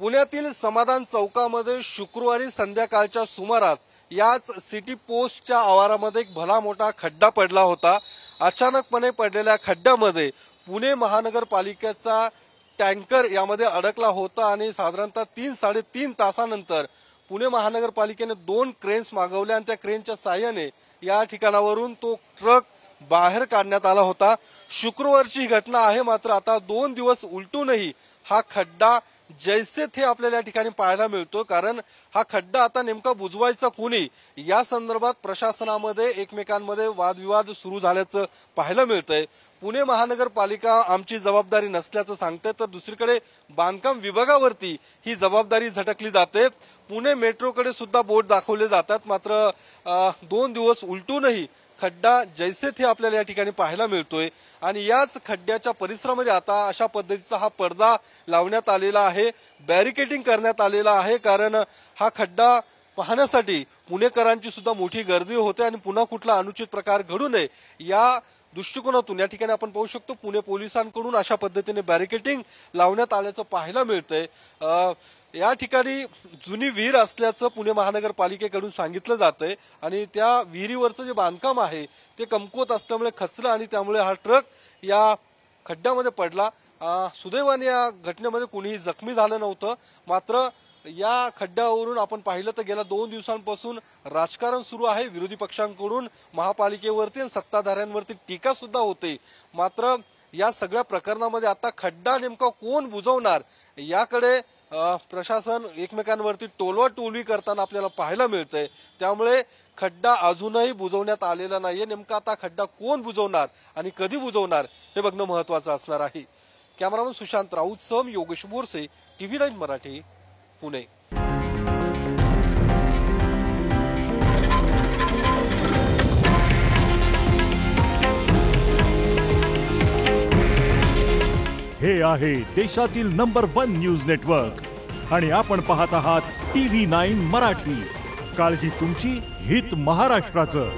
पुण्यातील समाधान चौकामध्ये शुक्रवारी संध्याकाळच्या सुमारास याच सिटी पोस्टच्या आवारामध्ये एक भला मोठा खड्डा पडला होता। अचानकपणे पडलेल्या खड्ड्यामध्ये पुणे महानगरपालिकेचा टँकर यामध्ये अडकला होता आणि साधारणतः 3-3.5 तासानंतर पुणे महानगरपालिकेने 2 क्रेन्स मागवल्या आणि त्या क्रेनच्या साहाय्याने या ठिकाणावरून तो ट्रक बाहेर काढण्यात आला होता। शुक्रवारची ही घटना आहे, मात्र आता 2 दिवस उलटूनही हा खड्डा जैसे थे आपल्याला या ठिकाणी पाहायला मिळतो। कारण हा खड्डा आता नेमका बुजवायचा कोणी या संदर्भात प्रशासनामध्ये एकमेकांमध्ये वादविवाद सुरू झाल्याचं पाहायला मिळतंय। पुणे महानगरपालिका आमची जबाबदारी नसल्याचं सांगते, तर दुसरीकडे बांधकाम विभागावरती ही जबाबदारी झटकली जाते। पुणे मेट्रोकडे सुद्धा बोट दाखवले जातात, मात्र 2 दिवस उलटूनही खड्डा जैसे थे आपल्याला या ठिकाणी पाहायला मिळतोय। आणि याच खड्ड्याच्या परिसरामध्ये आता अशा पद्धतीचा हा पडदा लावण्यात आलेला आहे, बॅरिकेडिंग करण्यात आलेला आहे। कारण हा खड्डा पाहण्यासाठी पुणेकरांची सुद्धा मोठी गर्दी होते आणि पुन्हा कुठला अनुचित प्रकार घडू नये या दृष्टिकोनातून या ठिकाणी आपण पाहू शकतो पुणे पोलिसांकडून अशा पद्धतीने बॅरिकेडिंग लावण्यात आल्याचं पाहायला मिळतंय। या ठिकाणी जुनी विहीर असल्याचं पुणे महानगरपालिकेकडून सांगितलं जातंय आणि त्या विहिरीवरचं जे बांधकाम आहे ते कमकुवत असल्यामुळे खचलं आणि त्यामुळे हा ट्रक या खड्ड्यामध्ये पडला। सुदैवाने या घटनेमध्ये कुणीही जखमी झालं नव्हतं, मात्र या खड्ड्यावरून आपण पाहिलं तर गेल्या 2 दिवसांपासून राजकारण सुरू आहे। विरोधी पक्षांकडून महापालिकेवरती आणि सत्ताधाऱ्यांवरती टीका सुद्धा होते। मात्र या सगळ्या प्रकरणामध्ये आता खड्डा नेमका कोण बुजवणार याकडे प्रशासन एकमेकांवरती टोलवाटोलवी करताना आपल्याला पाहायला मिळतंय। त्यामुळे खड्डा अजूनही बुजवण्यात आलेला नाहीये। नेमका आता खड्डा कोण बुजवणार आणि कधी बुजवणार हे बघणं महत्त्वाचं असणार आहे। कॅमेरामन सुशांत राऊत सम योगेश बोरसे, TV9 मराठी, पुणे। हे आहे देशातील नंबर 1 न्यूज नेटवर्क आणि आपण पाहत आहात TV9 मराठी। काळजी तुमची, हित महाराष्ट्राचं।